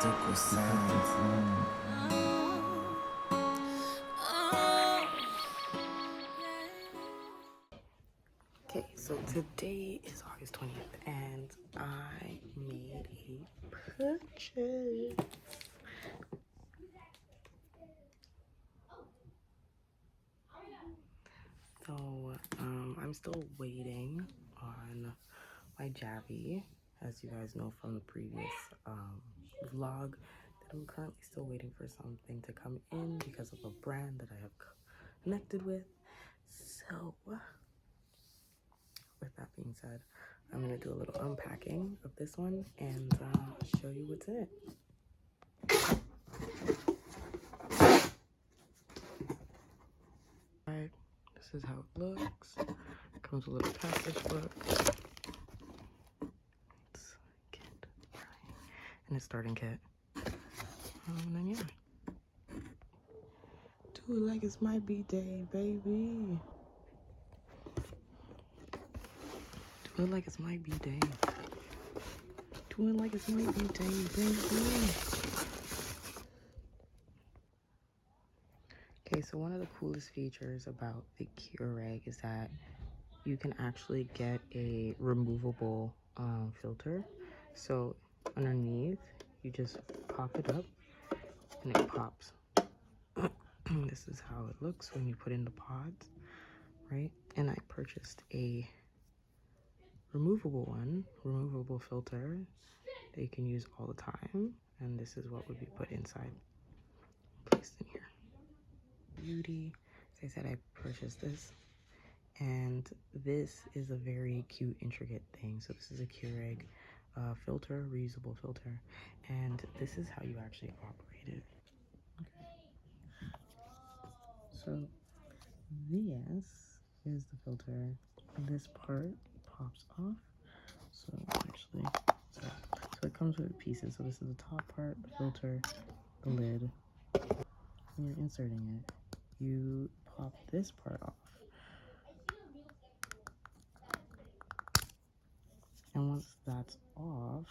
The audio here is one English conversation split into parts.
Okay, so today is August 20th and I made a purchase. So I'm still waiting on my Javi, as you guys know from the previous vlog, that I'm currently still waiting for something to come in because of a brand that I have connected with. So with that being said, I'm gonna do a little unpacking of this one and show you what's in it. Alright, this is how it looks. Comes with a little package book. It's kit, and it's starting kit. And then yeah. Do it like it's my B-day, baby. Do it like it's my B-day. Do it like it's my B-day, baby. Okay, so one of the coolest features about the Keurig is that you can actually get a removable filter. So underneath, you just pop it up and it pops. This is how it looks when you put in the pods, right? And I purchased a removable filter that you can use all the time. And this is what would be put inside, placed in here. Beauty. As I said, I purchased this. And this is a very cute, intricate thing. So this is a Keurig filter, reusable filter. And this is how you actually operate it. Okay. So this is the filter. This part pops off. So actually, so it comes with pieces. So this is the top part, the filter, the lid. When you're inserting it, you pop this part off. And once that's off,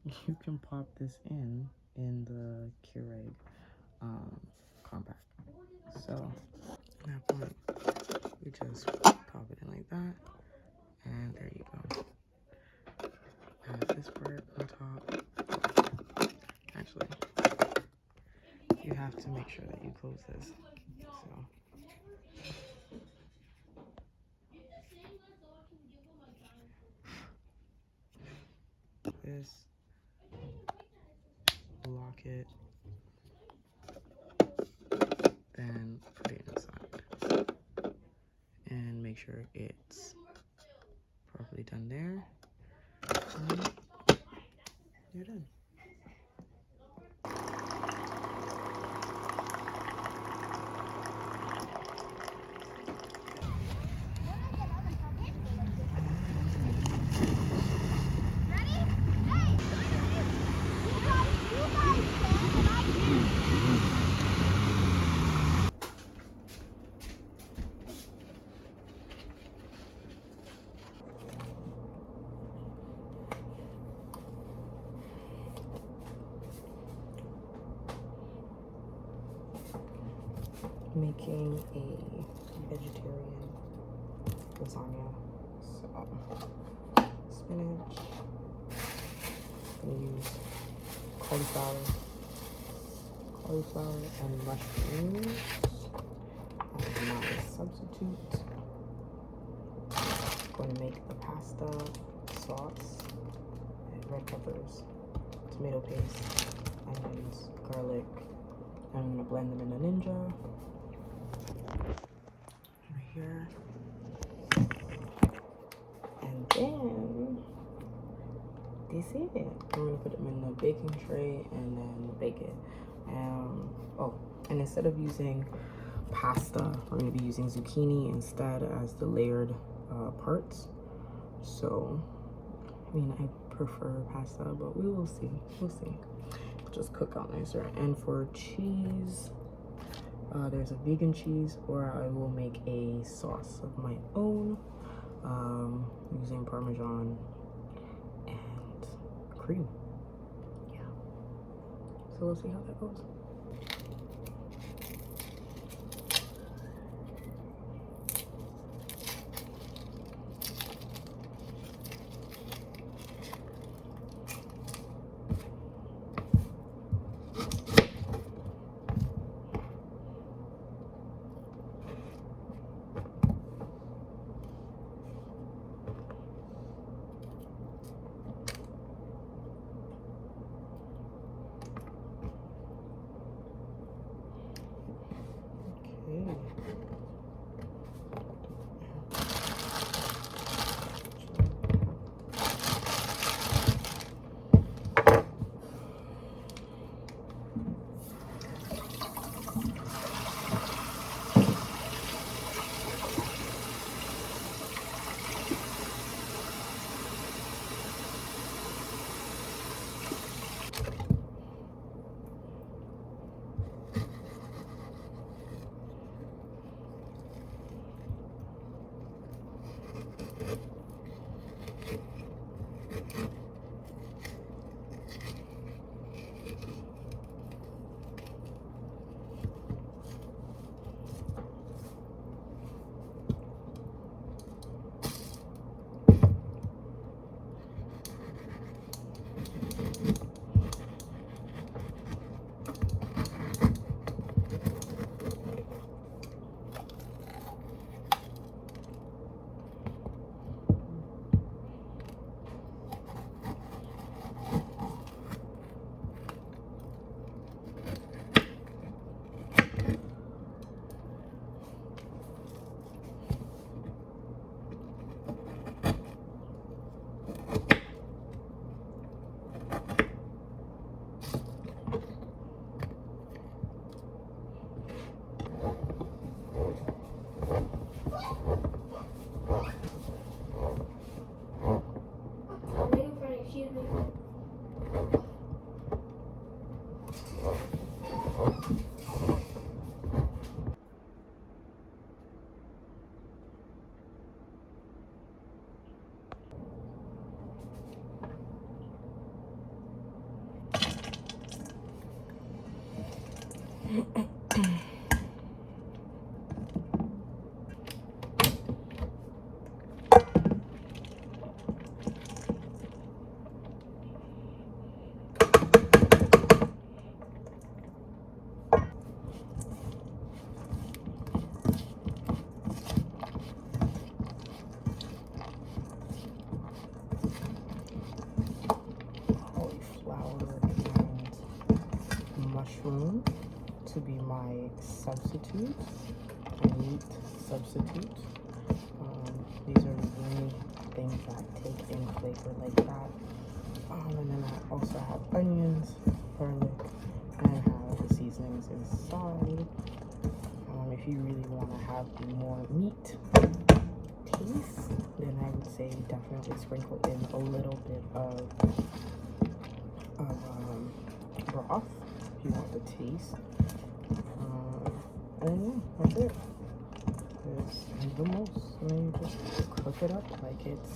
you can pop this in the Keurig compact. So at that point, you just pop it in like that, and there you go. Add this part on top. Actually, you have to make sure that you close this. So this, lock it, then put it inside, and make sure it's properly done there. And you're done. Making a vegetarian lasagna. So spinach. I'm gonna use cauliflower and mushrooms as my substitute. I'm going to make the pasta sauce, red peppers, tomato paste, onions, garlic. I'm going to blend them in a Ninja. Right here. And then this is it. I'm going to put them in the baking tray and then bake it. Oh, and instead of using pasta, we're going to be using zucchini instead as the layered parts. So, I mean, I prefer pasta, but we will see. We'll see. Just cook out nicer. And for cheese, there's a vegan cheese, or I will make a sauce of my own using Parmesan and cream. Yeah. So we'll see how that goes. Mushroom to be my substitute, my meat substitute. These are the only things that take in flavor like that. And then I also have onions, garlic, and I have the seasonings inside. If you really want to have the more meat taste, then I would say definitely sprinkle in a little bit of broth if you want the taste. And yeah, that's it. It's the most. I mean, you just cook it up like it's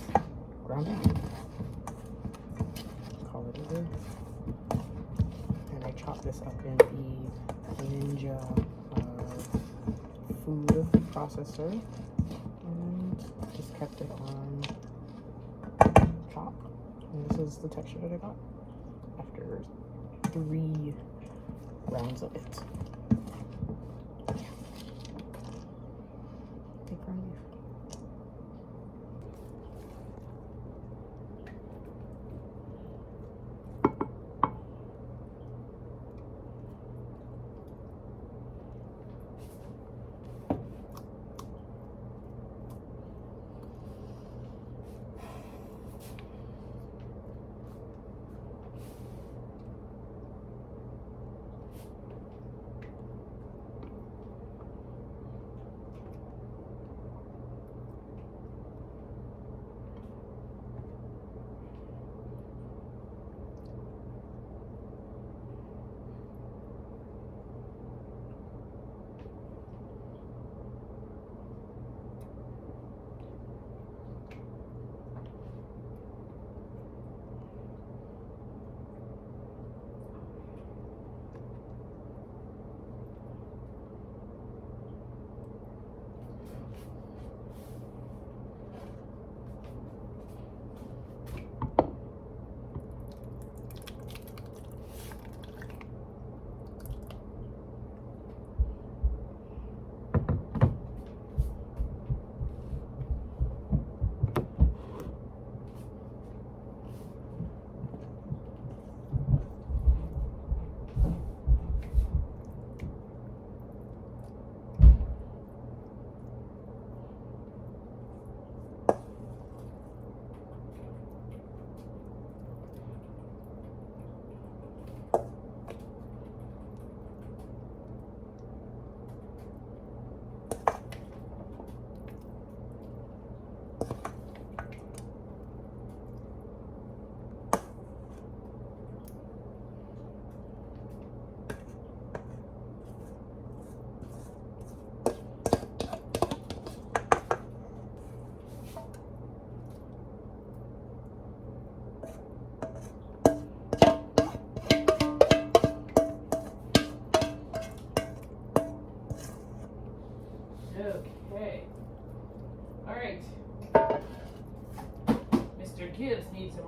ground beef. Call it a day. And I chop this up in the Ninja food processor and just kept it on chop. And this is the texture that I got after 3 rounds of it. Take ground beef.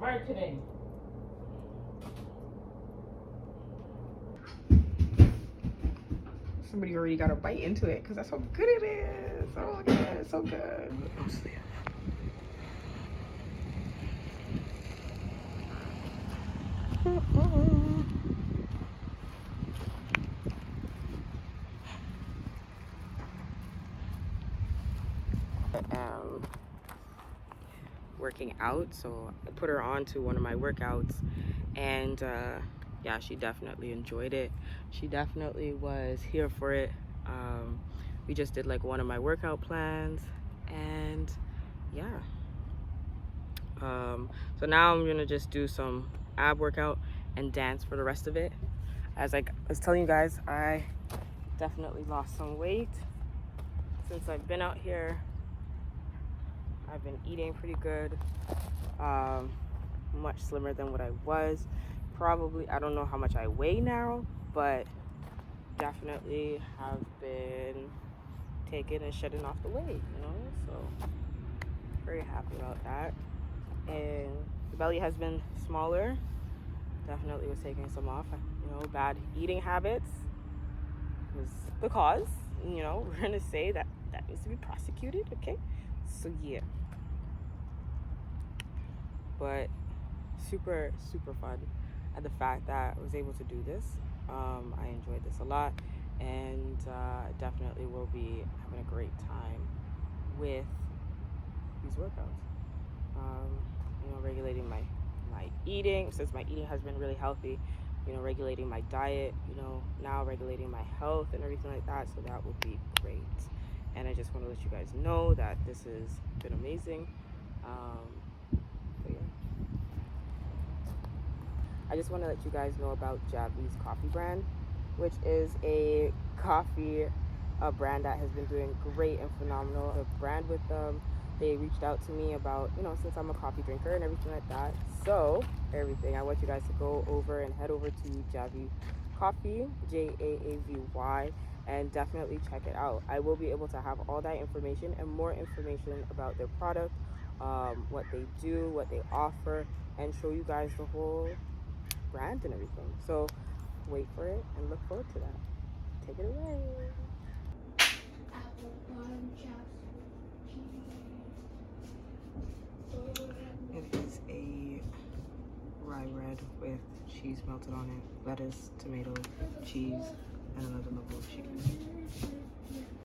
marketing. Somebody already got a bite into it because that's how good it is. Oh yeah, it's so good. Working out, so I put her on to one of my workouts, and yeah, she definitely enjoyed it. She definitely was here for it. We just did like one of my workout plans, and yeah. So now I'm gonna just do some ab workout and dance for the rest of it. As I was telling you guys, I definitely lost some weight since I've been out here. I've been eating pretty good, much slimmer than what I was. Probably, I don't know how much I weigh now, but definitely have been taking and shedding off the weight, you know, so very happy about that. And the belly has been smaller. Definitely was taking some off. You know, bad eating habits was the cause. You know, we're gonna say that that needs to be prosecuted, okay? So yeah, but super fun. And the fact that I was able to do this, I enjoyed this a lot, and definitely will be having a great time with these workouts. You know, regulating my eating, since my eating has been really healthy. You know, regulating my diet. You know, now regulating my health and everything like that. So that would be great. And I just want to let you guys know that this has been amazing. But yeah. I just want to let you guys know about Javi's coffee brand, which is a coffee brand that has been doing great and phenomenal. The brand with them, they reached out to me about, you know, since I'm a coffee drinker and everything like that. So everything, I want you guys to go over and head over to Javi Coffee, Jaavy, and definitely check it out. I will be able to have all that information and more information about their product, what they do, what they offer, and show you guys the whole brand and everything. So wait for it and look forward to that. Take it away. It is a rye bread with cheese melted on it, lettuce, tomato, cheese, and another level of chicken.